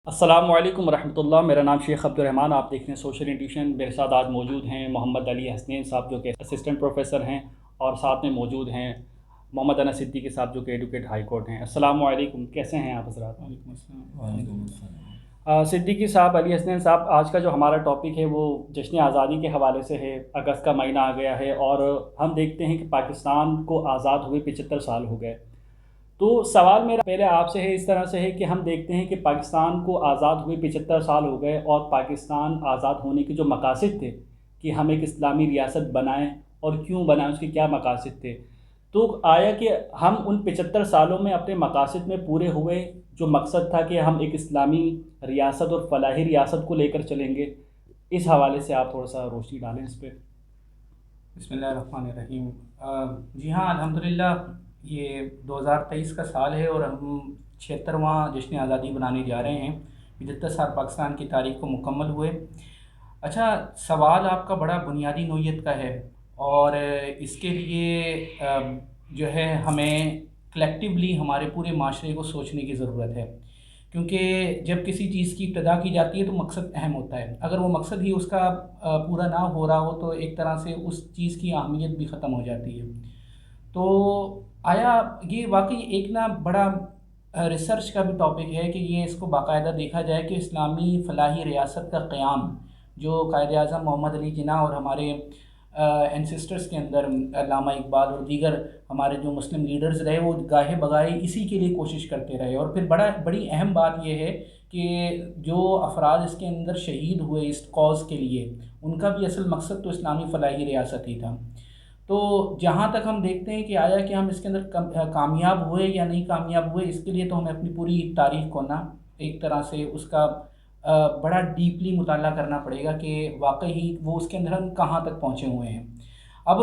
السلام علیکم ورحمۃ اللہ. میرا نام شیخ عبد الرحمن. آپ دیکھ رہے ہیں سوشل انٹیوشن. میرے ساتھ آج موجود ہیں محمد علی حسنین صاحب جو کہ اسسٹنٹ پروفیسر ہیں، اور ساتھ میں موجود ہیں محمد انس صدیقی صاحب جو کہ ایڈوکیٹ ہائی کورٹ ہیں. السلام علیکم، کیسے ہیں آپ حضرات؟ وعلیکم السلام. وعلیکم السلام. صدیقی صاحب، علی حسنین صاحب، آج کا جو ہمارا ٹاپک ہے وہ جشن آزادی کے حوالے سے ہے. اگست کا مہینہ آ گیا ہے اور ہم دیکھتے ہیں کہ پاکستان کو آزاد ہوئے 75 سال ہو گئے. تو سوال میرا پہلے آپ سے ہے، اس طرح سے ہے کہ ہم دیکھتے ہیں کہ پاکستان کو آزاد ہوئے 75 سال ہو گئے، اور پاکستان آزاد ہونے کے جو مقاصد تھے کہ ہم ایک اسلامی ریاست بنائیں، اور کیوں بنائیں، اس کے کیا مقاصد تھے، تو آیا کہ ہم ان 75 سالوں میں اپنے مقاصد میں پورے ہوئے؟ جو مقصد تھا کہ ہم ایک اسلامی ریاست اور فلاحی ریاست کو لے کر چلیں گے، اس حوالے سے آپ تھوڑا سا روشنی ڈالیں اس پہ. بسم اللہ الرحمن الرحیم. جی ہاں، الحمدللہ یہ 2023 کا سال ہے اور ہم 76واں جشن آزادی بنانے جا رہے ہیں. 75 سال پاکستان کی تاریخ کو مکمل ہوئے. اچھا، سوال آپ کا بڑا بنیادی نوعیت کا ہے، اور اس کے لیے جو ہے ہمیں کلیکٹیولی ہمارے پورے معاشرے کو سوچنے کی ضرورت ہے، کیونکہ جب کسی چیز کی ابتدا کی جاتی ہے تو مقصد اہم ہوتا ہے. اگر وہ مقصد ہی اس کا پورا نہ ہو رہا ہو تو ایک طرح سے اس چیز کی اہمیت بھی ختم ہو جاتی ہے. تو آیا یہ واقعی ایک بڑا ریسرچ کا بھی ٹاپک ہے کہ یہ اس کو باقاعدہ دیکھا جائے کہ اسلامی فلاحی ریاست کا قیام جو قائد اعظم محمد علی جناح اور ہمارے اینسسٹرز کے اندر علامہ اقبال اور دیگر ہمارے جو مسلم لیڈرز رہے، وہ گاہے بگاہے اسی کے لیے کوشش کرتے رہے. اور پھر بڑی اہم بات یہ ہے کہ جو افراد اس کے اندر شہید ہوئے اس کاز کے لیے، ان کا بھی اصل مقصد تو اسلامی فلاحی ریاست ہی تھا. تو جہاں تک ہم دیکھتے ہیں کہ آیا کہ ہم اس کے اندر کامیاب ہوئے یا نہیں کامیاب ہوئے، اس کے لیے تو ہمیں اپنی پوری تاریخ کو ایک طرح سے اس کا بڑا ڈیپلی مطالعہ کرنا پڑے گا کہ واقعی وہ اس کے اندر ہم کہاں تک پہنچے ہوئے ہیں. اب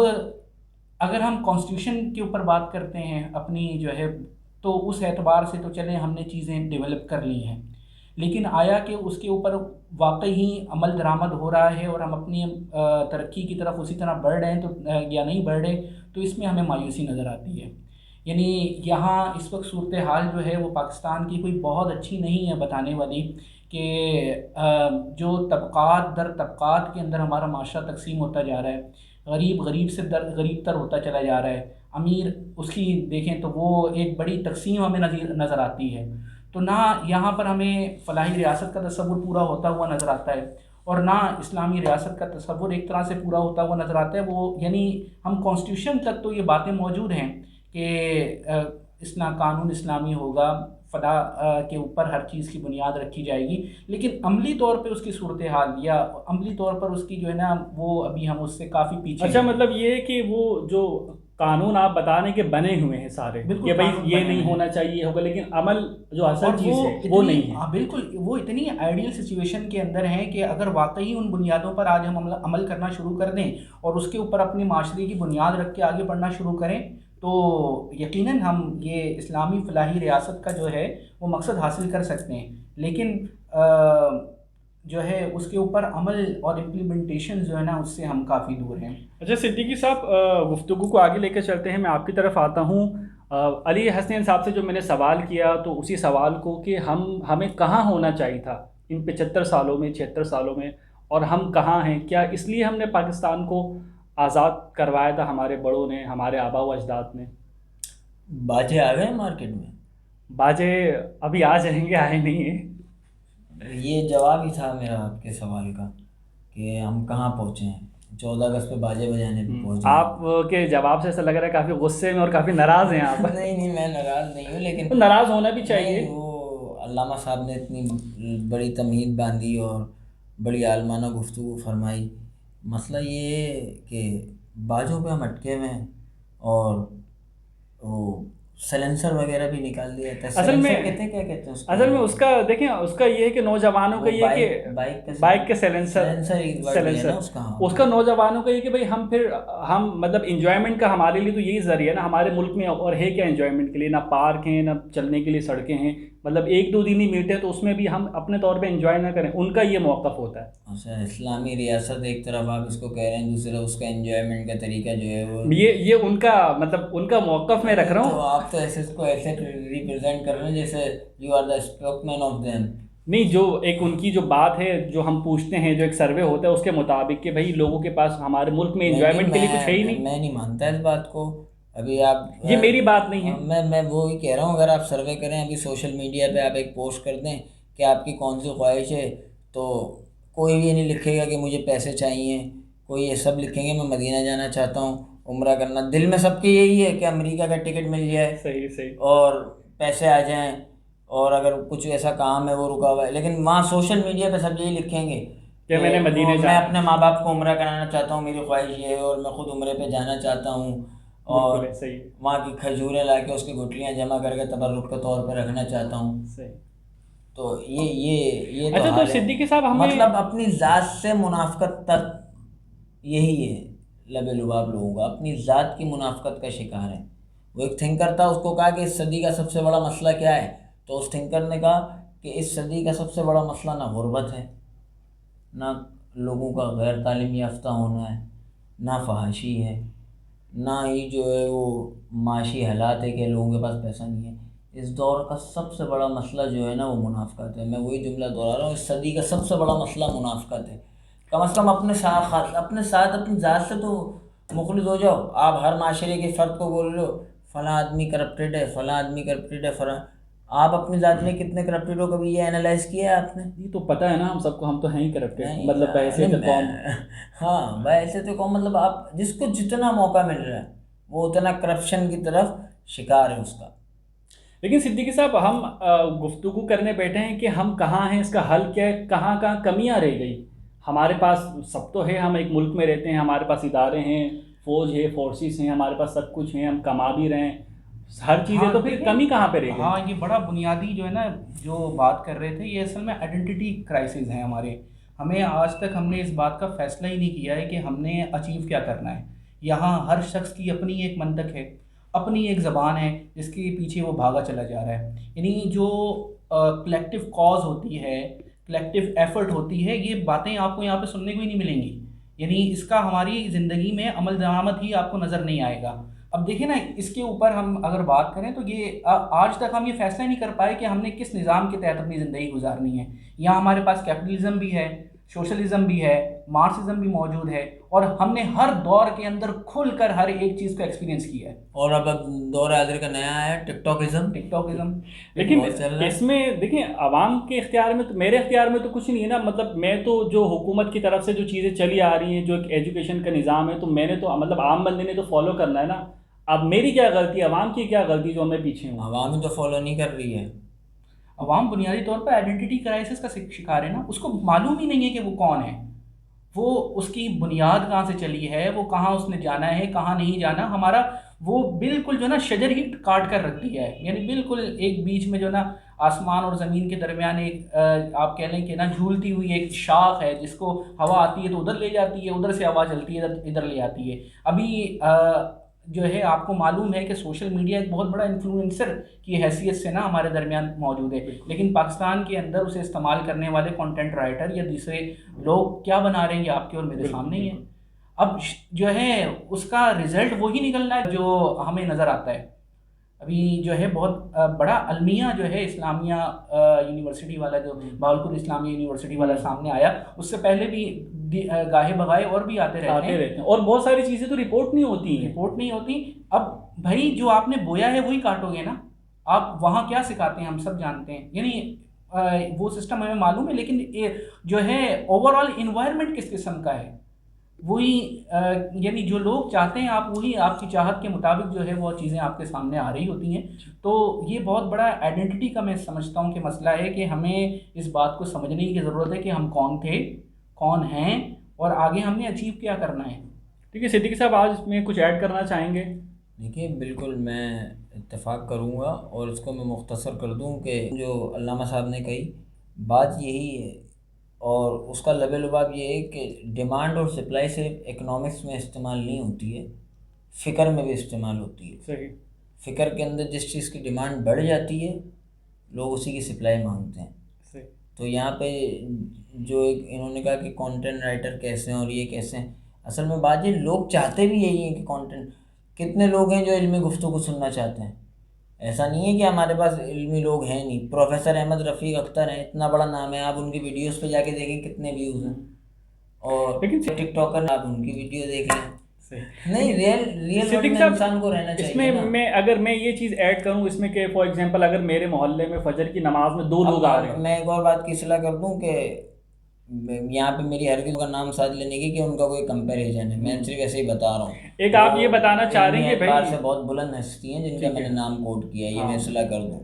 اگر ہم کانسٹیٹیوشن کے اوپر بات کرتے ہیں اپنی جو ہے، تو اس اعتبار سے تو چلیں ہم نے چیزیں ڈیولپ کر لی ہیں، لیکن آیا کہ اس کے اوپر واقعی عمل درآمد ہو رہا ہے اور ہم اپنی ترقی کی طرف اسی طرح بڑھ رہے ہیں تو یا نہیں بڑھ رہے، تو اس میں ہمیں مایوسی نظر آتی ہے. یعنی یہاں اس وقت صورتحال جو ہے وہ پاکستان کی کوئی بہت اچھی نہیں ہے بتانے والی، کہ جو طبقات در طبقات کے اندر ہمارا معاشرہ تقسیم ہوتا جا رہا ہے، غریب غریب سے غریب تر ہوتا چلا جا رہا ہے، امیر اس کی دیکھیں تو وہ ایک بڑی تقسیم ہمیں نظر آتی ہے. تو نہ یہاں پر ہمیں فلاحی ریاست کا تصور پورا ہوتا ہوا نظر آتا ہے، اور نہ اسلامی ریاست کا تصور ایک طرح سے پورا ہوتا ہوا نظر آتا ہے. وہ یعنی ہم کانسٹیٹیوشن تک تو یہ باتیں موجود ہیں کہ قانون اسلامی ہوگا، فلاح کے اوپر ہر چیز کی بنیاد رکھی جائے گی، لیکن عملی طور پہ اس کی صورتحال یا عملی طور پر اس کی جو ہے نا، وہ ابھی ہم اس سے کافی پیچھے اچھا، ہیں. مطلب یہ ہے کہ وہ جو قانون آپ بتانے کے بنے ہوئے ہیں سارے، بالکل کہ بھائی قانون یہ بنے نہیں ہوئے ہیں، ہونا چاہیے ہوگا، لیکن عمل جو اور اصل چیز ہے وہ اتنی نہیں ہے. ہاں بالکل، وہ اتنی آئیڈیل سچویشن کے اندر ہیں کہ اگر واقعی ان بنیادوں پر آج ہم عمل کرنا شروع کر دیں اور اس کے اوپر اپنی معاشرے کی بنیاد رکھ کے آگے بڑھنا شروع کریں، تو یقیناً ہم یہ اسلامی فلاحی ریاست کا جو ہے وہ مقصد حاصل کر سکتے ہیں. لیکن جو ہے اس کے اوپر عمل اور امپلیمنٹیشن جو ہے نا، اس سے ہم کافی دور ہیں. اچھا صدیقی صاحب، گفتگو کو آگے لے کے چلتے ہیں. میں آپ کی طرف آتا ہوں. علی حسنین صاحب سے جو میں نے سوال کیا، تو اسی سوال کو کہ ہمیں کہاں ہونا چاہیے تھا ان 75 سالوں میں، 76 سالوں میں، اور ہم کہاں ہیں؟ کیا اس لیے ہم نے پاکستان کو آزاد کروایا تھا ہمارے بڑوں نے، ہمارے آبا و اجداد نے؟ باجے آ گئے مارکیٹ میں؟ باجے ابھی آ جائیں گے، آئے نہیں ہیں. یہ جواب ہی تھا میرا آپ کے سوال کا کہ ہم کہاں پہنچے ہیں. 14 اگست پہ باجے بجانے پہ پہنچ گئے. آپ کے جواب سے ایسا لگ رہا ہے کافی غصے میں اور کافی ناراض ہیں آپ. نہیں، میں ناراض نہیں ہوں، لیکن ناراض ہونا بھی چاہیے. وہ علامہ صاحب نے اتنی بڑی تمہید باندھی اور بڑی عالمانہ گفتگو فرمائی. مسئلہ یہ ہے کہ باجوں پہ ہم اٹکے ہوئے ہیں، اور وہ سیلنسر وغیرہ بھی نکال دیا تھا. اصل میں کہتے ہیں، کیا کہتے ہیں اصل میں اس کا دیکھیں، اس کا یہ ہے کہ نوجوانوں کا یہ کہ بائک کے سیلنسر اس کا نوجوانوں کا یہ کہ بھائی ہم مطلب انجوائمنٹ کا ہمارے لیے تو یہی ذریعہ ہے نا ہمارے ملک میں. اور ہے کیا انجوائمنٹ کے لیے؟ نہ پارک ہیں، نہ چلنے کے لیے سڑکیں ہیں. مطلب 1-2 دن ہی میٹ ہے، تو اس میں بھی ہم اپنے طور پہ انجوائے نہ کریں. ان کا یہ موقف ہوتا ہے. اچھا، اسلامی ریاست ایک طرف آپ اس کو کہہ رہے ہیں، دوسرا اس کا انجوائمنٹ کا طریقہ جو ہے وہ یہ ان کا مطلب ان کا موقف میں رکھ رہا ہوں. تو آپ تو ایسے اس کو ایسے ریپرزینٹ کر رہے ہیں جیسے you are the spokesman of them. نہیں، جو ایک ان کی جو بات ہے جو ہم پوچھتے ہیں، جو ایک سروے ہوتا ہے اس کے مطابق کہ بھائی لوگوں کے پاس ہمارے ملک میں نہیں انجوائمنٹ کے لیے کچھ ہے ہی نہیں. میں نہیں مانتا اس بات کو. ابھی آپ یہ میری بات نہیں ہے. میں وہی کہہ رہا ہوں، اگر آپ سروے کریں ابھی سوشل میڈیا پہ آپ ایک پوسٹ کر دیں کہ آپ کی کون سی خواہش ہے، تو کوئی یہ نہیں لکھے گا کہ مجھے پیسے چاہیے، کوئی یہ سب لکھیں گے میں مدینہ جانا چاہتا ہوں، عمرہ کرنا. دل میں سب کی یہی ہے کہ امریکہ کا ٹکٹ مل جائے صحیح صحیح. اور پیسے آ جائیں، اور اگر کچھ ایسا کام ہے وہ رکا ہوا ہے. لیکن وہاں سوشل میڈیا پہ سب یہی لکھیں گے کہ میں نے مدینے میں جانا ہے. اپنے ماں باپ کو عمرہ کرانا چاہتا ہوں، میری خواہش یہ ہے، اور میں خود عمرے پہ جانا چاہتا ہوں، اور بالکل ہے. صحیح ہے. وہاں کی کھجوریں لا کے اس کی گٹلیاں جمع کر کے تبرک کے طور پہ رکھنا چاہتا ہوں. صحیح. تو یہ تو اچھا، تو حال ہے. صدیقی صاحب ہمیں مطلب اپنی ذات سے منافقت تک، یہی ہے لب لباب لوگوں کا، اپنی ذات کی منافقت کا شکار ہے. وہ ایک تھنکر تھا، اس کو کہا کہ اس صدی کا سب سے بڑا مسئلہ کیا ہے، تو اس تھنکر نے کہا کہ اس صدی کا سب سے بڑا مسئلہ نہ غربت ہے، نہ لوگوں کا غیر تعلیم یافتہ ہونا ہے، نہ فحاشی ہے، نہ ہی جو ہے وہ معاشی حالات ہے کہ لوگوں کے پاس پیسہ نہیں ہے. اس دور کا سب سے بڑا مسئلہ جو ہے نا وہ منافقت ہے. میں وہی جملہ دہرا رہا ہوں، اس صدی کا سب سے بڑا مسئلہ منافقت ہے. کم از کم اپنے ساتھ اپنی ذات سے تو مخلص ہو جاؤ. آپ ہر معاشرے کے فرد کو بول لو فلاں آدمی کرپٹڈ ہے، فلاں آدمی کرپٹڈ ہے، فلاں. آپ اپنی ذات میں کتنے کرپٹڈ ہو، کبھی یہ انالائز کیا ہے آپ نے؟ یہ تو پتہ ہے نا ہم سب کو، ہم تو ہیں ہی کرپٹڈ، نہیں مطلب بحیثیت قوم. ہاں ویسے تو کہوں، مطلب آپ جس کو جتنا موقع مل رہا ہے وہ اتنا کرپشن کی طرف شکار ہے اس کا. لیکن صدیقی صاحب ہم گفتگو کرنے بیٹھے ہیں کہ ہم کہاں ہیں، اس کا حل کیا ہے، کہاں کہاں کمیاں رہ گئی. ہمارے پاس سب تو ہے، ہم ایک ملک میں رہتے ہیں، ہمارے پاس ادارے ہیں، فوج ہے، فورسز ہیں، ہمارے پاس سب کچھ ہیں، ہم کما بھی رہے ہیں، ہر چیز ہے، تو پھر کمی کہاں پہ رہ گئی؟ ہاں یہ بڑا بنیادی جو ہے نا جو بات کر رہے تھے، یہ اصل میں آئیڈینٹی کرائسس ہیں ہمارے. ہمیں آج تک ہم نے اس بات کا فیصلہ ہی نہیں کیا ہے کہ ہم نے اچیو کیا کرنا ہے. یہاں ہر شخص کی اپنی ایک منطق ہے، اپنی ایک زبان ہے جس کے پیچھے وہ بھاگا چلا جا رہا ہے. یعنی جو کلیکٹیو کاز ہوتی ہے، کلیکٹیو ایفرٹ ہوتی ہے، یہ باتیں آپ کو یہاں پہ سننے کو ہی نہیں ملیں گی. یعنی اس کا ہماری زندگی میں عمل درآمد ہی آپ کو نظر نہیں آئے گا. اب دیکھیں نا، اس کے اوپر ہم اگر بات کریں تو یہ آج تک ہم یہ فیصلہ نہیں کر پائے کہ ہم نے کس نظام کے تحت اپنی زندگی گزارنی ہے. یہاں ہمارے پاس کیپٹلزم بھی ہے، سوشلزم بھی ہے، مارکسزم بھی موجود ہے، اور ہم نے ہر دور کے اندر کھل کر ہر ایک چیز کو ایکسپیرینس کیا ہے. اور اب دور حاضر کا نیا ہے ٹک ٹاکزم. لیکن اس میں دیکھیں عوام کے اختیار میں تو، میرے اختیار میں تو کچھ نہیں ہے نا. مطلب میں تو جو حکومت کی طرف سے جو چیزیں چلی آ رہی ہیں، جو ایک ایجوکیشن کا نظام ہے، تو میں نے تو مطلب عام بندے نے تو فالو کرنا ہے نا. اب میری کیا غلطی ہے، عوام کی کیا غلطی جو میں پیچھے ہوں؟ عوام ہی تو فالو نہیں کر رہی ہے. عوام بنیادی طور پر آئیڈینٹی کرائسس کا شکار ہے نا. اس کو معلوم ہی نہیں ہے کہ وہ کون ہے، وہ اس کی بنیاد کہاں سے چلی ہے، وہ کہاں اس نے جانا ہے، کہاں نہیں جانا. ہمارا وہ بالکل جو ہے نا شجر ہی کاٹ کر رکھ دیا ہے. یعنی بالکل ایک بیچ میں جو ہے نا آسمان اور زمین کے درمیان ایک آپ کہہ لیں کہ نا جھولتی ہوئی ایک شاخ ہے، جس کو ہوا آتی ہے تو ادھر لے جاتی ہے، ادھر سے ہوا چلتی ہے ادھر لے آتی ہے. ابھی جو ہے آپ کو معلوم ہے کہ سوشل میڈیا ایک بہت بڑا انفلوئنسر کی حیثیت سے نا ہمارے درمیان موجود ہے. لیکن پاکستان کے اندر اسے استعمال کرنے والے کنٹینٹ رائٹر یا دوسرے لوگ کیا بنا رہے ہیں یہ آپ کے اور میرے سامنے ہی ہے. اب جو ہے اس کا رزلٹ وہی نکلنا ہے جو ہمیں نظر آتا ہے. ابھی جو ہے بہت بڑا المیہ جو ہے اسلامیہ یونیورسٹی والا، جو بہاولپور اسلامیہ یونیورسٹی والا سامنے آیا، اس سے پہلے بھی گاہے بغائے اور بھی آتے رہتے ہیں، اور بہت ساری چیزیں تو رپورٹ نہیں ہوتی. اب بھائی جو آپ نے بویا ہے وہی کاٹو گے نا. آپ وہاں کیا سکھاتے ہیں ہم سب جانتے ہیں، یعنی وہ سسٹم ہمیں معلوم ہے، لیکن جو ہے اوور آل انوائرمنٹ کس قسم کا ہے وہی یعنی جو لوگ چاہتے ہیں آپ وہی آپ کی چاہت کے مطابق جو ہے وہ چیزیں آپ کے سامنے آ رہی ہوتی ہیں. تو یہ بہت بڑا آئیڈینٹی کا میں سمجھتا ہوں کہ مسئلہ ہے کہ ہمیں اس بات کو سمجھنے کی ضرورت ہے کہ ہم کون تھے، کون ہیں، اور آگے ہم نے اچیو کیا کرنا ہے. ٹھیک ہے صدیقی صاحب، آج اس میں کچھ ایڈ کرنا چاہیں گے؟ دیکھیے بالکل میں اتفاق کروں گا، اور اس کو میں مختصر کر دوں کہ جو علامہ صاحب نے کہی بات یہی ہے، اور اس کا لب لباب یہ ہے کہ ڈیمانڈ اور سپلائی صرف اکنامکس میں استعمال نہیں ہوتی ہے، فکر میں بھی استعمال ہوتی ہے. صحیح. فکر کے اندر جس چیز کی ڈیمانڈ بڑھ جاتی ہے لوگ اسی کی سپلائی مانگتے ہیں. صحیح. تو یہاں پہ جو انہوں نے کہا کہ کانٹینٹ رائٹر کیسے ہیں اور یہ کیسے ہیں، اصل میں بات یہ لوگ چاہتے بھی یہی ہیں کہ کانٹینٹ. کتنے لوگ ہیں جو علمی گفتگو سننا چاہتے ہیں؟ ایسا نہیں ہے کہ ہمارے پاس علمی لوگ ہیں نہیں. پروفیسر احمد رفیق اختر ہیں, اتنا بڑا نام ہے, آپ ان کی ویڈیوز پہ جا کے دیکھیں کتنے ویوز ہیں. اور لیکن ٹک ٹاکر آپ ان کی ویڈیو دیکھ لیں. صحیح. نہیں, ریئل ورلڈ صدیق میں صاحب انسان کو رہنا اس چاہیے نا. میں اگر میں یہ چیز ایڈ کروں اس میں کہ فار ایگزامپل اگر میرے محلے میں فجر کی نماز میں 2 لوگ آ رہے ہیں. میں ایک اور بات کی اصلاح کر دوں کہ یہاں پہ میری ہر کسی کا نام ساتھ لینے کی کہ ان کا کوئی کمپیریزن ہے, میں صرف ایسے ہی بتا رہا ہوں. ایک آپ یہ بتانا چاہ رہے ہیں کہ بھائی بھائی سے بہت بلند ہستی ہیں جن کا میں نے نام کوٹ کیا ہے, یہ میں اصلاح کر دوں.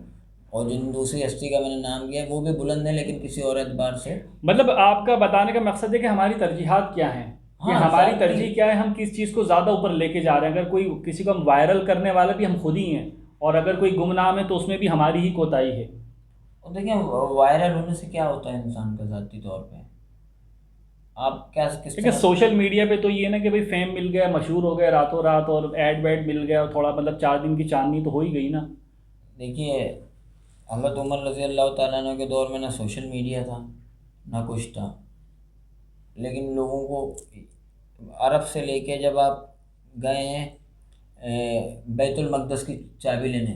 اور جن دوسری ہستی کا میں نے نام کیا ہے وہ بھی بلند ہے لیکن کسی اور اعتبار سے. مطلب آپ کا بتانے کا مقصد ہے کہ ہماری ترجیحات کیا ہیں, کہ ہماری ترجیح کیا ہے, ہم کس چیز کو زیادہ اوپر لے کے جا رہے ہیں. اگر کوئی کسی کو ہم وائرل کرنے والا بھی ہم خود ہی ہیں, اور اگر کوئی گمنام ہے تو اس میں بھی ہماری ہی کوتاہی ہے. اور دیکھیں وائرل ہونے سے کیا ہوتا ہے انسان کا ذاتی طور پہ, آپ کیا کس لیکن سوشل میڈیا پہ تو یہ نا کہ بھائی فیم مل گیا, مشہور ہو گئے راتوں رات, اور ایڈ ویڈ مل گیا, اور تھوڑا مطلب 4 دن کی چاندنی تو ہو ہی گئی نا. دیکھیے حضرت عمر رضی اللہ تعالیٰ عنہ کے دور میں نہ سوشل میڈیا تھا نہ کچھ تھا, لیکن لوگوں کو عرب سے لے کے جب آپ گئے ہیں بیت المقدس کی چابی لینے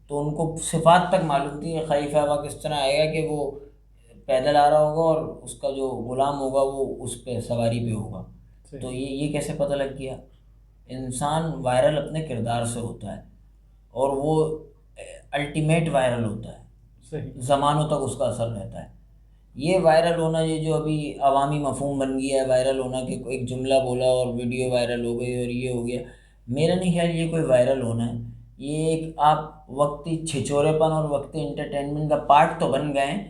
تو ان کو صفات تک معلوم تھی. خلیفہ ابا کس طرح آئے گا کہ وہ پیدل آ رہا ہوگا اور اس کا جو غلام ہوگا وہ اس پہ سواری پہ ہوگا. تو یہ کیسے پتہ لگ گیا؟ انسان وائرل اپنے کردار سے ہوتا ہے, اور وہ الٹیمیٹ وائرل ہوتا ہے, صحیح, زمانوں تک اس کا اثر رہتا ہے. یہ وائرل ہونا, یہ جو ابھی عوامی مفہوم بن گیا ہے وائرل ہونا, کہ ایک جملہ بولا اور ویڈیو وائرل ہو گئی اور یہ ہو گیا, میرا نہیں خیال یہ کوئی وائرل ہونا ہے. یہ ایک آپ وقتی چھچورے پن اور وقتی انٹرٹینمنٹ کا پارٹ تو بن گئے ہیں,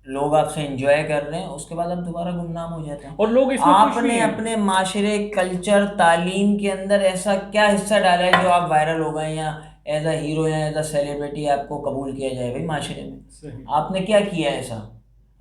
لوگ آپ سے انجوائے کر رہے ہیں, اس کے بعد اب دوبارہ گمنام ہو جاتے ہیں. اور لوگ اس میں آپ نے اپنے معاشرے, کلچر, تعلیم کے اندر ایسا کیا حصہ ڈالا ہے جو آپ وائرل ہو گئے, یا ایز اے ہیرو یا ایز اے سیلیبریٹی آپ کو قبول کیا جائے بھائی معاشرے میں؟ آپ نے کیا کیا ایسا؟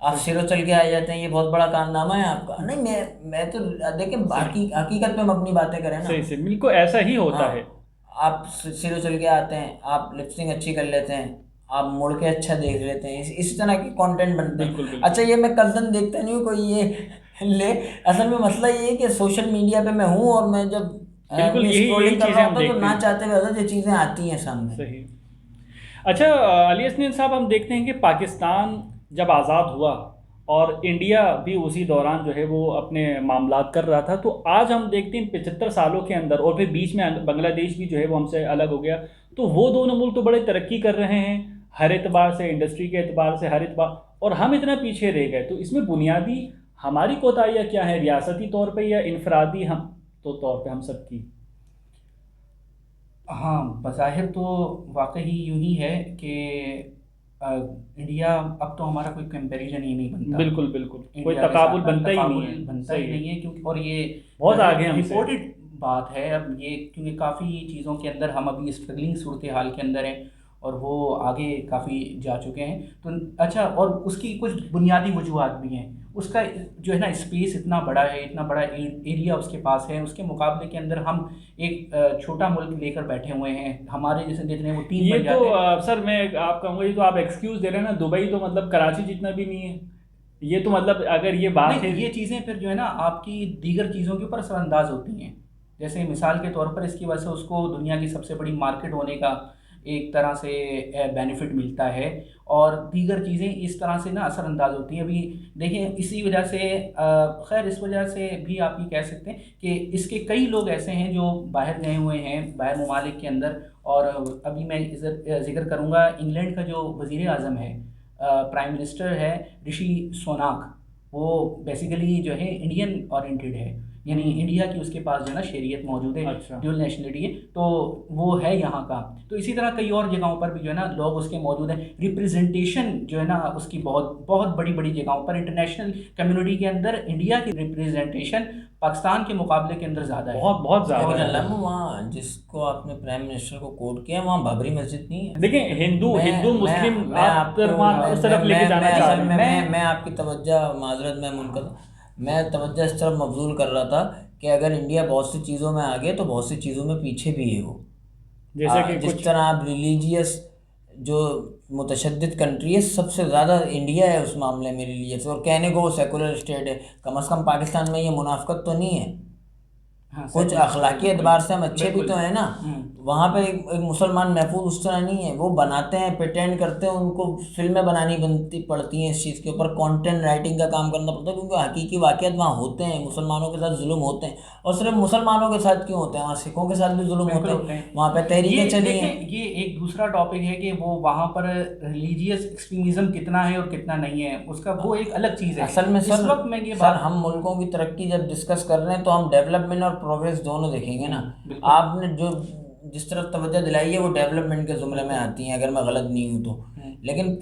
آپ سر و چل کے آ جاتے ہیں, یہ بہت بڑا کارنامہ ہے آپ کا. نہیں, میں تو دیکھیں حقیقت پہ ہم اپنی باتیں کریں نا. صحیح, بالکل ایسا ہی ہوتا ہے. آپ سر و چل کے آتے ہیں, آپ لپسنگ اچھی کر لیتے ہیں, آپ مڑ کے اچھا دیکھ لیتے ہیں, اس طرح کی کانٹینٹ بنتے ہیں. اچھا یہ میں قصداً دیکھتا نہیں ہوں کوئی یہ لے, اصل میں مسئلہ یہ ہے کہ سوشل میڈیا پہ میں ہوں اور میں جب اسکرولنگ کر رہا ہوتا ہوں تو نہ چاہتے ہوئے یہ چیزیں آتی ہیں سامنے. صحیح. اچھا علی حسنین صاحب, ہم دیکھتے ہیں کہ پاکستان جب آزاد ہوا اور انڈیا بھی اسی دوران جو ہے وہ اپنے معاملات کر رہا تھا, تو آج ہم دیکھتے ہیں 75 سالوں کے اندر, اور پھر بیچ میں بنگلہ دیش بھی جو ہے وہ ہم سے الگ ہو گیا, تو وہ دونوں ملک تو بڑے ترقی کر رہے ہیں ہر اعتبار سے, انڈسٹری کے اعتبار سے, ہر اعتبار, اور ہم اتنا پیچھے رہ گئے. تو اس میں بنیادی ہماری کوتاہیاں کیا ہیں, ریاستی طور پہ یا انفرادی ہم طور پہ ہم سب کی؟ ہاں, بظاہر تو واقعی یوں ہی ہے کہ انڈیا اب تو ہمارا کوئی کمپیریزن ہی نہیں بنتا. بالکل بالکل, کوئی تقابل بنتا ہی نہیں ہے, کیونکہ اور یہ بہت آگے ہم سے رپورٹڈ بات ہے اب یہ, کیونکہ کافی چیزوں کے اندر ہم ابھی اسٹرگلنگ صورتحال کے اندر ہیں اور وہ آگے کافی جا چکے ہیں. تو اچھا, اور اس کی کچھ بنیادی وجوہات بھی ہیں. اس کا جو ہے نا اسپیس اتنا بڑا ہے, اتنا بڑا ایریا اس کے پاس ہے, اس کے مقابلے کے اندر ہم ایک چھوٹا ملک لے کر بیٹھے ہوئے ہیں. ہمارے جیسے جتنے وہ 3 بن جاتے ہیں. یہ تو سر میں آپ کہوں گا, یہ تو آپ ایکسکیوز دے رہے ہیں نا, دبئی تو مطلب کراچی جتنا بھی نہیں ہے. یہ تو مطلب اگر یہ بات ہے, یہ چیزیں پھر جو ہے نا آپ کی دیگر چیزوں کے اوپر اثر انداز ہوتی ہیں. جیسے مثال کے طور پر اس کی وجہ سے اس کو دنیا کی سب سے بڑی مارکیٹ ہونے کا ایک طرح سے بینیفٹ ملتا ہے, اور دیگر چیزیں اس طرح سے نا اثر انداز ہوتی ہیں. ابھی دیکھیں اسی وجہ سے خیر اس وجہ سے بھی آپ یہ کہہ سکتے ہیں کہ اس کے کئی لوگ ایسے ہیں جو باہر گئے ہوئے ہیں باہر ممالک کے اندر. اور ابھی میں ذکر کروں گا انگلینڈ کا جو وزیر اعظم ہے, پرائم منسٹر ہے رشی سوناک, وہ بیسیکلی جو ہے انڈین اورینٹیڈ ہے, یعنی انڈیا کی اس کے پاس جو ہے نا شہریت موجود ہے, ڈیول نیشنلٹی ہے, تو وہ ہے یہاں کا. تو اسی طرح کئی اور جگہوں پر بھی جو ہے نا لوگ اس کے موجود ہیں. ریپریزنٹیشن جو ہے نا اس کی بہت بہت بڑی بڑی جگہوں پر انٹرنیشنل کمیونٹی کے اندر انڈیا کی ریپریزنٹیشن پاکستان کے مقابلے کے اندر زیادہ ہے, بہت زیادہ ہے. وہاں جس کو آپ نے پرائم منسٹر کو کوٹ کیا, وہاں بابری مسجد نہیں ہے. دیکھیں ہندو مسلم طرف لے کے جانا چاہ رہے ہیں. میں آپ کی توجہ, معذرت میں منقطع, میں توجہ اس طرف مبذول کر رہا تھا کہ اگر انڈیا بہت سی چیزوں میں آگے تو بہت سی چیزوں میں پیچھے بھی ہے. وہ جیسے کہ جس طرح آپ ریلیجیس جو متشدد کنٹری ہے, سب سے زیادہ انڈیا ہے اس معاملے میں ریلیجیس, اور کہنے کو وہ سیکولر اسٹیٹ ہے. کم از کم پاکستان میں یہ منافقت تو نہیں ہے. ہاں کچھ صحیح، اخلاقی بالکل اعتبار سے ہم اچھے بھی بالکل۔ تو ہیں نا. ہوں، وہاں پہ ایک مسلمان محفوظ اس طرح نہیں ہے. وہ بناتے ہیں، پریٹینڈ کرتے ہیں، ان کو فلمیں بنانی بنتی پڑتی ہیں، اس چیز کے اوپر کانٹینٹ رائٹنگ کا کام کرنا پڑتا ہے، کیونکہ حقیقی واقعات وہاں ہوتے ہیں. مسلمانوں کے ساتھ ظلم ہوتے ہیں، اور صرف مسلمانوں کے ساتھ کیوں ہوتے ہیں، وہاں سکھوں کے ساتھ بھی ظلم بالکل ہوتے ہوتے ہیں. ہیں۔ وہاں پہ تحریکیں یہ چلی ہیں. دیکھیں، یہ ایک دوسرا ٹاپک ہے کہ وہ وہاں پر ریلیجیس ایکسٹریمزم کتنا ہے اور کتنا نہیں ہے، اس کا وہ ایک الگ چیز ہے۔ اصل میں اس وقت میں یہ سر بات، ہم ملکوں کی ترقی جب ڈسکس کر رہے ہیں تو ہم ڈیولپمنٹ اور پروگریس دونوں دیکھیں گے نا. بالکل آپ نے جو جس طرف توجہ دلائی ہے وہ ڈیولپمنٹ کے زمرے میں آتی ہیں، اگر میں غلط نہیں ہوں تو. لیکن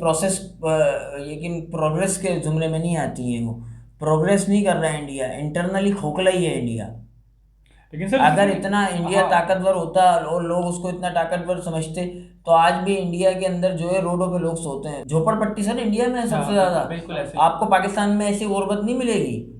پروگریس کے زمرے میں نہیں آتی ہیں. وہ پروگریس نہیں کر رہا ہے انڈیا، انٹرنلی کھوکھلا ہی ہے انڈیا. لیکن سر اگر اتنا انڈیا ہاں طاقتور ہوتا اور لوگ اس کو اتنا طاقتور سمجھتے تو آج بھی انڈیا کے اندر جو ہے روڈوں پہ لوگ سوتے ہیں. جھوپڑ پٹی سر انڈیا میں ہے سب سے زیادہ. بالکل ایسے آپ کو پاکستان میں ایسی غربت نہیں ملے گی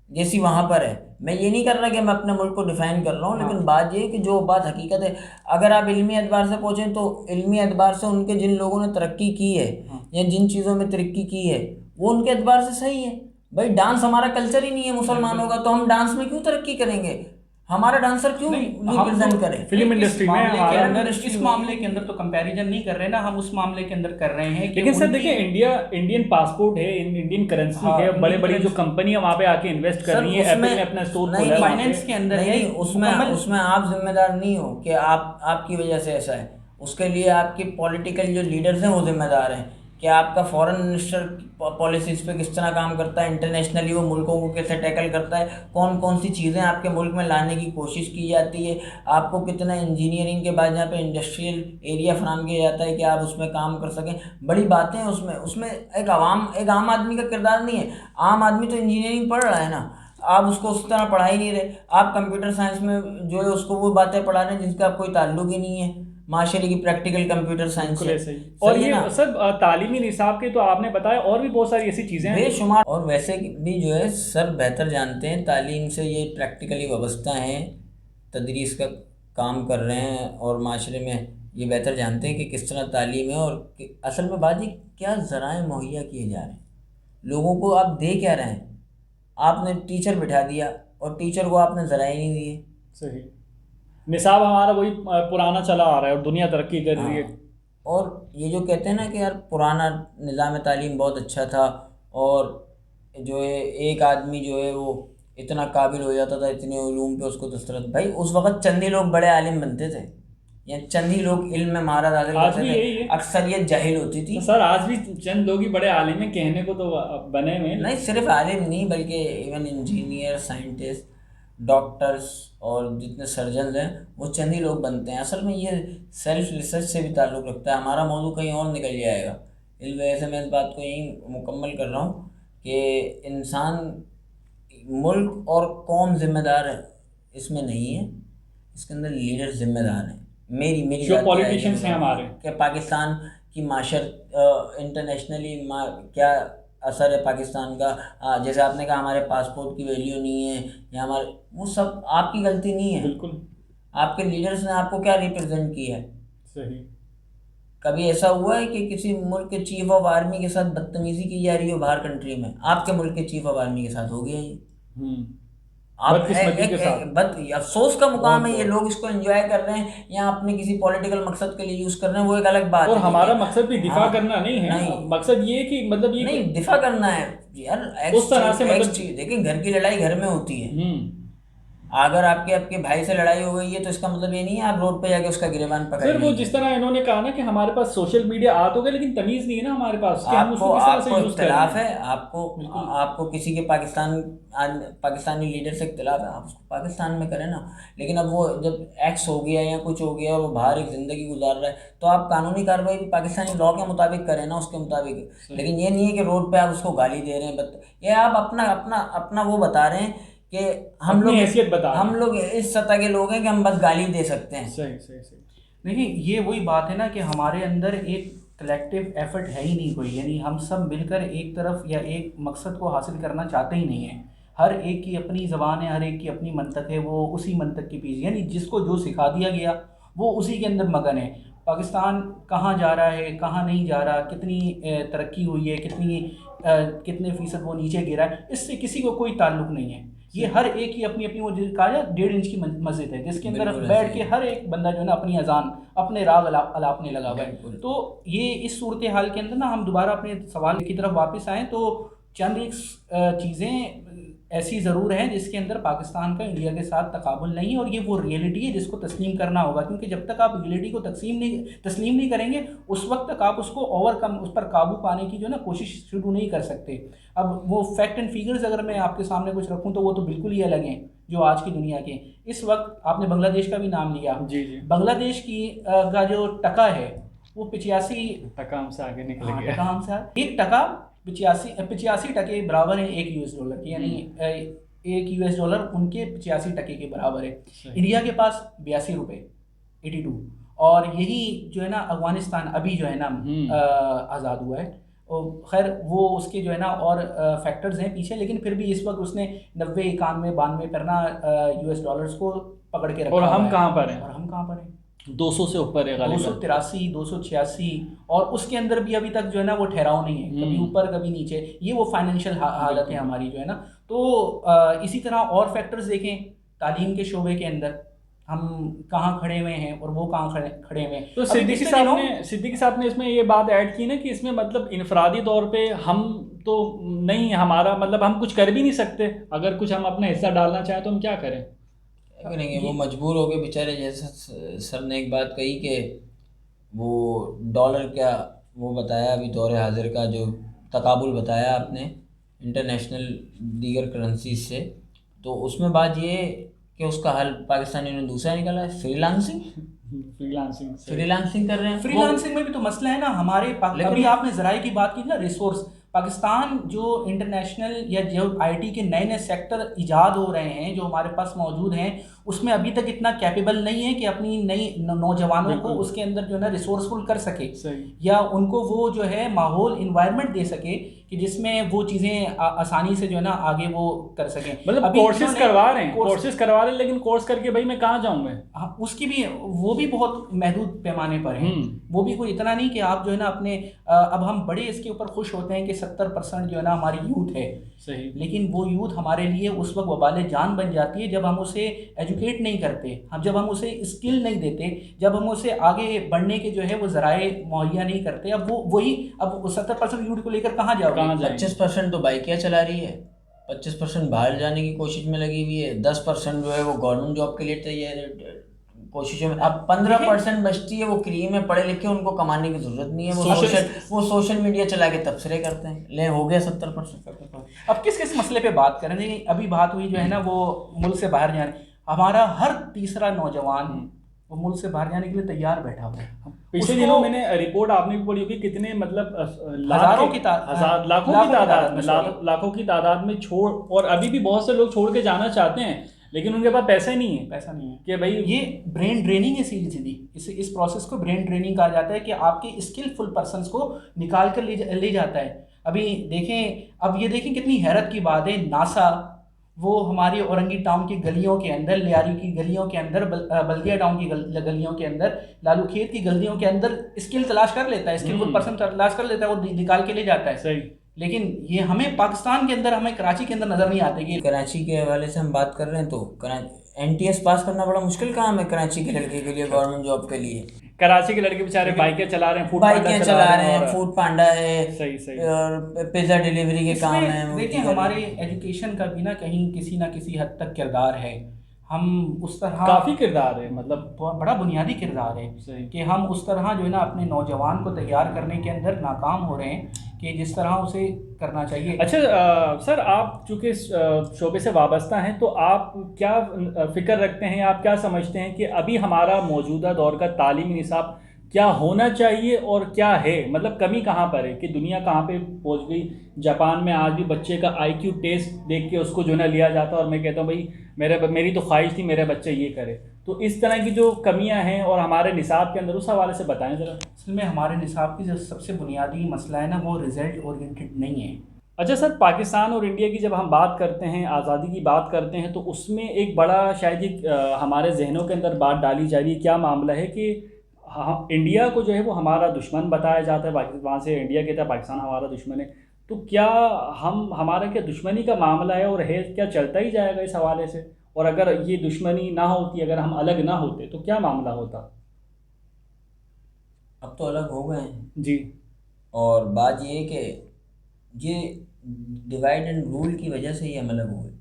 جیسی وہاں پر ہے. میں یہ نہیں کر رہا کہ میں اپنے ملک کو ڈیفائن کر رہا ہوں، لیکن بات یہ ہے کہ جو بات حقیقت ہے، اگر آپ علمی اعتبار سے پہنچیں تو علمی اعتبار سے ان کے جن لوگوں نے ترقی کی ہے یا جن چیزوں میں ترقی کی ہے وہ ان کے اعتبار سے صحیح ہے. بھائی ڈانس ہمارا کلچر ہی نہیں ہے مسلمانوں کا، تو ہم ڈانس میں کیوں ترقی کریں گے؟ ہمارا ڈانسر کیوں ریپرزینٹ کرے؟ فلم انڈسٹری میں اس معاملے کے اندر تو کمپیریزن نہیں کر رہے نا، ہم اس معاملے کے اندر کر رہے ہیں کہ لیکن سر دیکھیں انڈیا انڈین پاسپورٹ ہے، انڈین کرنسی ہے، بڑے بڑی جو کمپنیاں وہاں پہ آ کے انویسٹ کر رہی ہیں، ایپل نے اپنا اسٹور کھولا ہے فائنینس کے اندر ہے، اس میں آپ ذمہ دار نہیں ہو کہ آپ کی وجہ سے ایسا ہے. اس کے لیے آپ کی پولیٹیکل جو لیڈرز ہیں وہ ذمہ دار ہیں کہ آپ کا فورن منسٹر پالیسیز پہ کس طرح کام کرتا ہے، انٹرنیشنلی وہ ملکوں کو کیسے ٹیکل کرتا ہے، کون کون سی چیزیں آپ کے ملک میں لانے کی کوشش کی جاتی ہے، آپ کو کتنا انجینئرنگ کے بعد یہاں پہ انڈسٹریل ایریا فراہم کیا جاتا ہے کہ آپ اس میں کام کر سکیں. بڑی باتیں ہیں اس میں ایک عام آدمی کا کردار نہیں ہے. عام آدمی تو انجینئرنگ پڑھ رہا ہے نا، آپ اس کو اس طرح پڑھا ہی نہیں رہے. آپ کمپیوٹر سائنس میں جو ہے اس کو وہ باتیں پڑھا رہے ہیں جن کا آپ کوئی تعلق ہی نہیں ہے. معاشرے کی پریکٹیکل کمپیوٹر سائنس ہے. اور یہ سر تعلیمی نصاب کے تو آپ نے بتایا، اور بھی بہت ساری ایسی چیزیں ہیں بے شمار. اور ویسے بھی جو ہے سر بہتر جانتے ہیں، تعلیم سے یہ پریکٹیکلی وابستہ ہیں، تدریس کا کام کر رہے ہیں، اور معاشرے میں یہ بہتر جانتے ہیں کہ کس طرح تعلیم ہے. اور اصل میں بات یہ کیا ذرائع مہیا کیے جا رہے ہیں لوگوں کو. آپ دے کیا رہے ہیں؟ آپ نے ٹیچر بٹھا دیا اور ٹیچر کو آپ نے ذرائع نہیں دیے. صحیح. نصاب ہمارا وہی پرانا چلا آ رہا ہے اور دنیا ترقی کر رہی ہے. اور یہ جو کہتے ہیں نا کہ یار پرانا نظام تعلیم بہت اچھا تھا، اور جو ہے ایک آدمی جو ہے وہ اتنا قابل ہو جاتا تھا اتنے علوم پہ اس کو دسترس. بھائی اس وقت چند ہی لوگ بڑے عالم بنتے تھے، یا چند ہی لوگ علم میں مہارت حاصل کرتے تھے، اکثریت جاہل ہوتی تھی. سر آج بھی چند لوگ ہی بڑے عالم ہیں، کہنے کو تو بنے ہوئے نہیں صرف عالم نہیں بلکہ ایون انجینئر، سائنٹسٹ، ڈاکٹرز اور جتنے سرجنز ہیں وہ چند ہی لوگ بنتے ہیں. اصل میں یہ سیلف ریسرچ سے بھی تعلق رکھتا ہے. ہمارا موضوع کہیں اور نکل جائے گا، اس وجہ سے میں اس بات کو یہیں مکمل کر رہا ہوں کہ انسان، ملک اور قوم ذمہ دار ہے اس میں نہیں ہے، اس کے اندر لیڈر ذمہ دار ہیں. میری جو پولیٹیشنس ہیں ہمارے، کہ پاکستان کی معاشرت انٹرنیشنلی کیا اثر ہے پاکستان کا. جیسے آپ نے کہا ہمارے پاسپورٹ کی ویلیو نہیں ہے، یا ہمارے، وہ سب آپ کی غلطی نہیں ہے. بالکل آپ کے لیڈرز نے آپ کو کیا ریپرزینٹ کیا ہے؟ صحیح. کبھی ایسا ہوا ہے کہ کسی ملک کے چیف آف آرمی کے ساتھ بدتمیزی کی جا رہی ہو باہر کنٹری میں؟ آپ کے ملک کے چیف آف آرمی کے ساتھ ہو گیا یہ. آپ افسوس کا مقام ہے. یہ لوگ اس کو انجوائے کر رہے ہیں یا اپنے کسی پولیٹیکل مقصد کے لیے یوز کر رہے ہیں، وہ ایک الگ بات ہے. اور ہمارا مقصد بھی دفاع کرنا نہیں ہے، مقصد یہ کہ مطلب یہ نہیں دفاع کرنا ہے یار. اس طرح سے دیکھیں گھر کی لڑائی گھر میں ہوتی ہے. اگر آپ کے بھائی سے لڑائی ہو گئی ہے تو اس کا مطلب یہ نہیں ہے آپ روڈ پہ جا کے اس کا گریبان پکڑ لیں. سر وہ جس طرح انہوں نے کہا نا کہ ہمارے پاس سوشل میڈیا آ تو گیا لیکن تمیز نہیں ہے نا ہمارے پاس کہ ہم اس کو کس طرح سے یوز کریں. اختلاف ہے آپ کو کسی کے پاکستانی لیڈر سے اختلاف ہے، آپ اس کو پاکستان میں کریں نا. لیکن اب وہ جب ایکس ہو گیا یا کچھ ہو گیا اور وہ باہر ایک زندگی گزار رہا ہے تو آپ قانونی کارروائی بھی پاکستانی لاء کے مطابق کریں نا، اس کے مطابق. لیکن یہ نہیں ہے کہ روڈ پہ آپ اس کو گالی دے رہے ہیں. یہ آپ اپنا وہ بتا رہے ہیں کہ ہم لوگ اس سطح کے لوگ ہیں کہ ہم بس گالی دے سکتے ہیں. صحیح. دیکھیں یہ وہی بات ہے نا کہ ہمارے اندر ایک کلیکٹیو ایفرٹ ہے ہی نہیں کوئی، یعنی ہم سب مل کر ایک طرف یا ایک مقصد کو حاصل کرنا چاہتے ہی نہیں ہیں. ہر ایک کی اپنی زبان ہے، ہر ایک کی اپنی منطق ہے، وہ اسی منطق کے پیچھے، یعنی جس کو جو سکھا دیا گیا وہ اسی کے اندر مگن ہے. پاکستان کہاں جا رہا ہے، کہاں نہیں جا رہا، کتنی ترقی ہوئی ہے، کتنے فیصد وہ نیچے گرا ہے، اس سے کسی کو کوئی تعلق نہیں ہے. یہ ہر ایک کی اپنی اپنی وہ کہا جائے 1.5 انچ کی مسجد ہے جس کے اندر بیٹھ کے ہر ایک بندہ جو ہے نا اپنی اذان اپنے راگ الاپنے لگا ہوا ہے. تو یہ اس صورتحال کے اندر نا ہم دوبارہ اپنے سوال کی طرف واپس آئیں تو چند ایک چیزیں ایسی ضرور ہیں جس کے اندر پاکستان کا انڈیا کے ساتھ تقابل نہیں ہے، اور یہ وہ ریئلٹی ہے جس کو تسلیم کرنا ہوگا، کیونکہ جب تک آپ ریئلٹی کو تسلیم نہیں کریں گے اس وقت تک آپ اس کو اس پر قابو پانے کی جو ہے نا کوشش شروع نہیں کر سکتے. اب وہ فیکٹ اینڈ فیگرز اگر میں آپ کے سامنے کچھ رکھوں تو وہ تو بالکل ہی الگ ہیں جو آج کی دنیا کے. اس وقت آپ نے بنگلہ دیش کا بھی نام لیا. جی بنگلہ دیش کا جو ٹکا ہے وہ 85 ٹکا ہم سے آگے نکل گیا. ٹکا ہم سے ایک ٹکا 85 ٹکے برابر ہے ایک $1 کے، یعنی ایک $1 ان کے 85 ٹکے کے برابر ہے. انڈیا کے پاس 82 روپے 82. اور یہی جو ہے نا افغانستان ابھی جو ہے نا آزاد ہوا ہے. خیر وہ اس کے جو ہے نا اور فیکٹرز ہیں پیچھے، لیکن پھر بھی اس وقت اس نے 90 91 92 کرنا $US کو پکڑ کے رکھا. اور ہم کہاں پر ہیں؟ اور ہم کہاں پر ہیں؟ 200 سے اوپر ہے، 283 286. اور اس کے اندر بھی ابھی تک جو ہے نا وہ ٹھہراؤ نہیں ہے، کبھی اوپر کبھی نیچے. یہ وہ فائنینشیل حالت ہے ہماری جو ہے نا. تو اسی طرح اور فیکٹرز دیکھیں تعلیم کے شعبے کے اندر ہم کہاں کھڑے ہوئے ہیں اور وہ کہاں کھڑے ہوئے ہیں. تو صدیقی صاحب نے اس میں یہ بات ایڈ کی نا کہ اس میں مطلب انفرادی طور پہ ہم تو نہیں، ہمارا مطلب ہم کچھ کر بھی نہیں سکتے. اگر کچھ ہم اپنا حصہ ڈالنا چاہیں تو ہم کیا کریں؟ وہ مجبور ہو کے بیچارے، جیسے سر نے ایک بات کہی کہ وہ ڈالر کا وہ بتایا ابھی دور حاضر کا جو تقابل بتایا آپ نے انٹرنیشنل دیگر کرنسیز سے، تو اس میں بات یہ کہ اس کا حل پاکستانیوں نے دوسرا نکالا ہے، فری لانسنگ کر رہے ہیں. فری لانسنگ میں بھی تو مسئلہ ہے نا ہمارے. ابھی آپ نے ذرائع کی بات کی نا، ریسورس پاکستان جو انٹرنیشنل یا جو IT کے نئے سیکٹر ایجاد ہو رہے ہیں جو ہمارے پاس موجود ہیں، اس میں ابھی تک اتنا کیپیبل نہیں ہے کہ اپنی نئی نوجوانوں کو اس کے اندر جو ہے نا ریسورسفل کر سکے، یا ان کو وہ جو ہے ماحول انوائرمنٹ دے سکے کہ جس میں وہ چیزیں آسانی سے جو ہے نا آگے وہ کر سکیں. مطلب کورسز کروا رہے ہیں لیکن کورس کر کے بھائی میں کہاں جاؤں گا؟ اس کی بھی وہ بھی بہت محدود پیمانے پر ہیں. وہ بھی کوئی اتنا نہیں کہ آپ جو ہے نا اپنے اب ہم بڑے اس کے اوپر خوش ہوتے ہیں کہ 70% جو ہے نا ہماری یوتھ ہے. صحیح. لیکن وہ یوتھ ہمارے لیے اس وقت وبال جان بن جاتی ہے جب ہم اسے ایجوکیٹ نہیں کرتے، جب ہم اسے اسکل نہیں دیتے، جب ہم اسے آگے بڑھنے کے جو ہے وہ ذرائع مہیا نہیں کرتے. اب وہی اب 70% یوتھ کو لے کر کہاں جاؤ گے؟ 25% تو بائکیاں چلا رہی ہے، 25% باہر جانے کی کوشش میں لگی ہوئی ہے، 10% جو ہے وہ گورنمنٹ جاب کے لیے تیار کوششوں میں. اب 15% بچتی ہے وہ کریم ہے، پڑھے لکھے، ان کو کمانے کی ضرورت نہیں ہے، وہ سوشل میڈیا چلا کے تبصرے کرتے ہیں. لے ہو گیا 70%. اب کس مسئلے پہ بات کریں گے؟ ابھی بات ہوئی جو ہے نا وہ ملک سے باہر جانے. ہمارا ہر تیسرا نوجوان وہ ملک سے باہر جانے کے لیے تیار بیٹھا ہوا ہے. پچھلے دنوں میں نے رپورٹ آپ نے بھی پڑھی ہوگی، کتنے مطلب لاکھوں کی تعداد میں چھوڑ، اور ابھی بھی بہت سے لوگ چھوڑ کے جانا چاہتے ہیں لیکن ان کے پاس پیسے نہیں ہے کہ بھائی یہ برین ڈریننگ ہے. سیدھی اس پروسیس کو برین ڈریننگ کہا جاتا ہے کہ آپ کے اسکلفل پرسنس کو نکال کر لے جاتا ہے. ابھی دیکھیں، اب یہ دیکھیں کتنی حیرت کی بات ہے، ناسا وہ ہماری اورنگی ٹاؤن کی گلیوں کے اندر، لیاری کی گلیوں کے اندر، بلدیہ ٹاؤن کی گلیوں کے اندر، لالو کھیت کی گلیوں کے اندر اسکل تلاش کر لیتا ہے، اسکلفل پرسن تلاش کر لیتا ہے، وہ نکال کے لے جاتا ہے. صحیح. لیکن یہ ہمیں پاکستان کے اندر، ہمیں کراچی کے اندر نظر نہیں آتے. کہ کراچی کے حوالے سے ہم بات کر رہے ہیں تو NTS پاس کرنا بڑا مشکل کام ہے کراچی کے لڑکے کے لیے، گورنمنٹ جاب کے لیے. کراچی کے لڑکے بیچارے بائکیں چلا رہے ہیں، فوڈ پانڈا ہے، اور پیزا ڈیلیوری کے کام ہیں. دیکھیں ہمارے ایجوکیشن کا بھی نا کہیں کسی نہ کسی حد تک کردار ہے. ہم اس طرح کافی کردار ہے، مطلب بڑا بنیادی کردار ہے کہ ہم اس طرح جو ہے نا اپنے نوجوان کو تیار کرنے کے اندر ناکام ہو رہے ہیں کہ جس طرح اسے کرنا چاہیے. اچھا سر، آپ چونکہ شعبے سے وابستہ ہیں تو آپ کیا فکر رکھتے ہیں، آپ کیا سمجھتے ہیں کہ ابھی ہمارا موجودہ دور کا تعلیمی نصاب کیا ہونا چاہیے اور کیا ہے؟ مطلب کمی کہاں پر ہے کہ دنیا کہاں پہ پہنچ گئی؟ جاپان میں آج بھی بچے کا IQ ٹیسٹ دیکھ کے اس کو جو ہے نا لیا جاتا ہے، اور میں کہتا ہوں بھائی میری تو خواہش تھی میرے بچے یہ کرے. تو اس طرح کی جو کمیاں ہیں اور ہمارے نصاب کے اندر، اس حوالے سے بتائیں ذرا. اصل میں ہمارے نصاب کی جو سب سے بنیادی مسئلہ ہے نا وہ رزلٹ اورینٹڈ نہیں ہے. اچھا سر، پاکستان اور انڈیا کی جب ہم بات کرتے ہیں، آزادی کی بات کرتے ہیں، تو اس میں ایک بڑا شاید ہمارے ذہنوں کے اندر بات ڈالی جا رہی ہے. کیا معاملہ ہے کہ انڈیا کو جو ہے وہ ہمارا دشمن بتایا جاتا ہے، وہاں سے انڈیا کہتا ہے پاکستان ہمارا دشمن ہے. تو کیا ہمارا کیا دشمنی کا معاملہ ہے اور ہے، کیا چلتا ہی جائے گا اس حوالے سے؟ اور اگر یہ دشمنی نہ ہوتی، اگر ہم الگ نہ ہوتے تو کیا معاملہ ہوتا؟ اب تو الگ ہو گئے ہیں، جی اور بات یہ ہے کہ یہ ڈیوائڈ اینڈ رول کی وجہ سے ہی ہم الگ ہوئے۔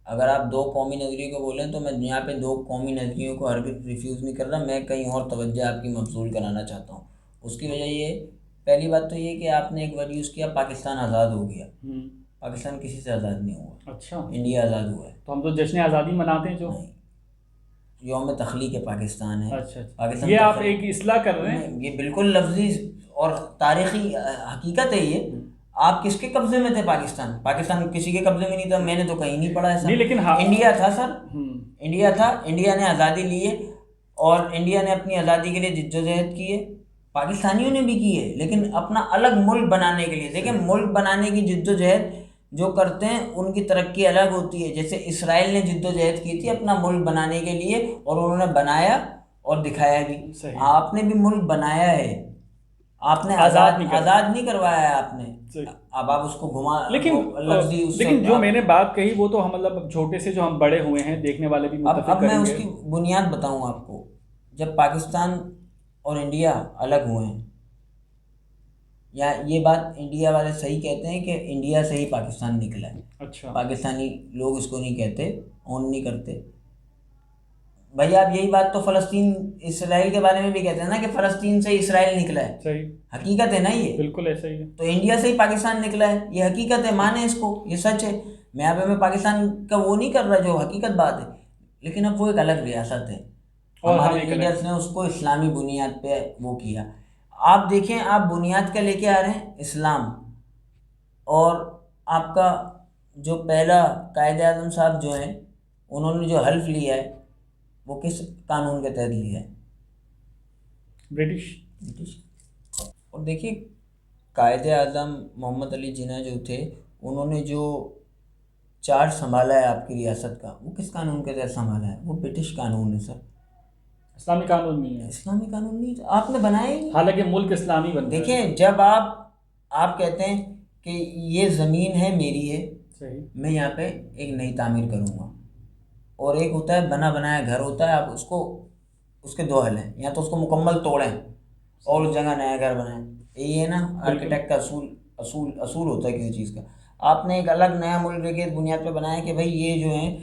اگر آپ دو قومی نظریے کو بولیں تو میں یہاں پہ دو قومی نظریوں کو ہرگز ریفیوز نہیں کر رہا، میں کہیں اور توجہ آپ کی مبذول کرانا چاہتا ہوں۔ اس کی وجہ یہ، پہلی بات تو یہ کہ آپ نے ایک ورڈ یوز کیا، پاکستان آزاد ہو گیا۔ پاکستان کسی سے آزاد نہیں ہوا، اچھا، انڈیا آزاد ہوا ہے۔ تو ہم تو جشن آزادی مناتے ہیں جو۔ نہیں، یوم تخلیق پاکستان ہے۔ اچھا، پاکستان یہ آپ ایک اصلاح کر رہے ہیں؟ یہ بالکل لفظی اور تاریخی حقیقت ہے یہ۔ آپ کس کے قبضے میں تھے؟ پاکستان کسی کے قبضے میں نہیں تھا، میں نے تو کہیں نہیں پڑھا ایسا۔ نہیں، لیکن انڈیا تھا سر، انڈیا تھا، انڈیا نے آزادی لی ہے اور انڈیا نے اپنی آزادی کے لیے جدوجہد کی ہے، پاکستانیوں نے بھی کی ہے، لیکن اپنا الگ ملک بنانے کے لیے۔ دیکھیں، ملک بنانے کی جدوجہد جو کرتے ہیں ان کی ترقی الگ ہوتی ہے۔ جیسے اسرائیل نے جدوجہد کی تھی اپنا ملک بنانے کے لیے، اور انہوں نے بنایا اور دکھایا بھی۔ آپ نے بھی ملک بنایا ہے، آپ نے آزاد نہیں کروایا ہے آپ نے۔ اب آپ اس کو گھما، لیکن جو میں نے بات کہی وہ تو ہم مطلب چھوٹے سے جو ہم بڑے ہوئے ہیں، دیکھنے والے بھی متفق کریں گے۔ اب میں اس کی بنیاد بتاؤں آپ کو۔ جب پاکستان اور انڈیا الگ ہوئے ہیں، یا یہ بات انڈیا والے صحیح کہتے ہیں کہ انڈیا سے ہی پاکستان نکلا ہے، اچھا، پاکستانی لوگ اس کو نہیں کہتے، اون نہیں کرتے۔ بھائی آپ یہی بات تو فلسطین اسرائیل کے بارے میں بھی کہتے ہیں نا کہ فلسطین سے اسرائیل نکلا ہے، صحیح، حقیقت ہے نا یہ، بالکل ایسا ہی ہے۔ تو انڈیا سے ہی پاکستان نکلا ہے، یہ حقیقت ہے، مانیں اس کو، یہ سچ ہے۔ میں یہاں پہ میں پاکستان کا وہ نہیں کر رہا جو حقیقت بات ہے، لیکن اب وہ ایک الگ ریاست ہے، ہمارے لیڈرز نے اس کو اسلامی بنیاد پہ وہ کیا۔ آپ دیکھیں، آپ بنیاد کا لے کے آ رہے ہیں اسلام، اور آپ کا جو پہلا قائد اعظم صاحب جو ہیں، انہوں نے جو حلف لیا ہے وہ کس قانون کے تحت لیا ہے؟ برٹش۔ اور دیکھیے، قائد اعظم محمد علی جناح جو تھے، انہوں نے جو چارج سنبھالا ہے آپ کی ریاست کا، وہ کس قانون کے تحت سنبھالا ہے؟ وہ برٹش قانون ہے سر، اسلامی قانون نہیں ہے۔ اسلامی قانون نہیں، آپ نے بنایا ہی نہیں۔ حالانکہ ملک اسلامی بن گیا۔ دیکھیں، جب آپ کہتے ہیں کہ یہ زمین ہے میری ہے، صحیح، میں یہاں پہ ایک نئی تعمیر کروں گا، اور ایک ہوتا ہے بنا بنایا گھر ہوتا ہے، آپ اس کے دو حل ہیں، یا تو اس کو مکمل توڑیں اور اس جگہ نیا گھر بنائیں، یہ ہے نا آرکیٹیکٹ کا اصول ہوتا ہے کسی چیز کا۔ آپ نے ایک الگ نیا ملک کی بنیاد پہ بنایا کہ بھائی یہ جو ہیں،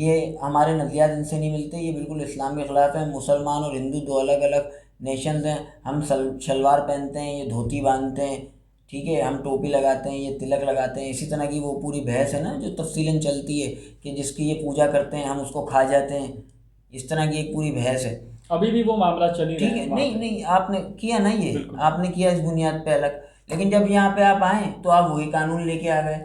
یہ ہمارے نظریات ان سے نہیں ملتے، یہ بالکل اسلام کے خلاف ہیں، مسلمان اور ہندو دو الگ الگ نیشنز ہیں، ہم شلوار پہنتے ہیں، یہ دھوتی باندھتے ہیں، ٹھیک ہے، ہم ٹوپی لگاتے ہیں، یہ تلک لگاتے ہیں۔ اسی طرح کی وہ پوری بحث ہے نا جو تفصیلاً چلتی ہے کہ جس کی یہ پوجا کرتے ہیں ہم اس کو کھا جاتے ہیں، اس طرح کی ایک پوری بحث ہے۔ ابھی بھی وہ معاملہ چل ہی رہا ہے۔ ٹھیک ہے، نہیں آپ نے کیا نا، یہ آپ نے کیا اس بنیاد پہ الگ، لیکن جب یہاں پہ آپ آئیں تو آپ وہی قانون لے کے آ گئے۔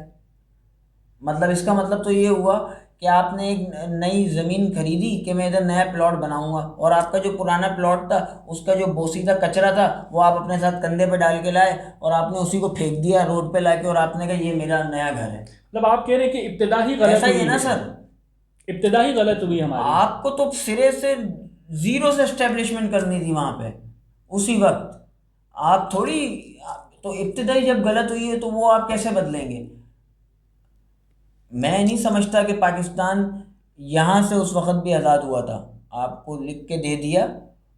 مطلب اس کا مطلب تو یہ ہوا کہ آپ نے ایک نئی زمین خریدی کہ میں ادھر نیا پلاٹ بناؤں گا، اور آپ کا جو پرانا پلاٹ تھا اس کا جو بوسیدہ کچرا تھا وہ آپ اپنے ساتھ کندھے پہ ڈال کے لائے، اور آپ نے اسی کو پھینک دیا روڈ پہ لا کے، اور آپ نے کہا یہ میرا نیا گھر ہے۔ مطلب آپ کہہ رہے ہیں کہ ابتدا ہی غلط ایسا ہی ہے ہوئی نا سر، ابتدا ہی غلط ہوئی ہماری۔ آپ کو تو سرے سے زیرو سے اسٹیبلشمنٹ کرنی تھی وہاں پہ اسی وقت، آپ تھوڑی، تو ابتدائی جب غلط ہوئی ہے تو وہ آپ کیسے بدلیں گے؟ میں نہیں سمجھتا کہ پاکستان یہاں سے اس وقت بھی آزاد ہوا تھا، آپ کو لکھ کے دے دیا،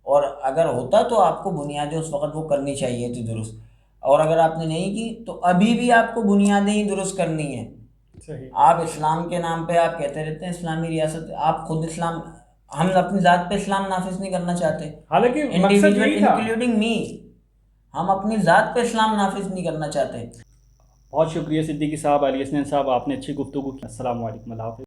اور اگر ہوتا تو آپ کو بنیادیں اس وقت وہ کرنی چاہیے تھی درست، اور اگر آپ نے نہیں کی تو ابھی بھی آپ کو بنیادیں ہی درست کرنی ہیں۔ آپ اسلام کے نام پہ آپ کہتے رہتے ہیں اسلامی ریاست، آپ خود اسلام، ہم اپنی ذات پہ اسلام نافذ نہیں کرنا چاہتے، حالانکہ انڈیویجول انکلوڈنگ می، ہم اپنی ذات پہ اسلام نافذ نہیں کرنا چاہتے۔ بہت شکریہ صدیقی صاحب، علی حسنین صاحب، آپ نے اچھی گفتگو کی۔ السلام علیکم، اللہ حافظ۔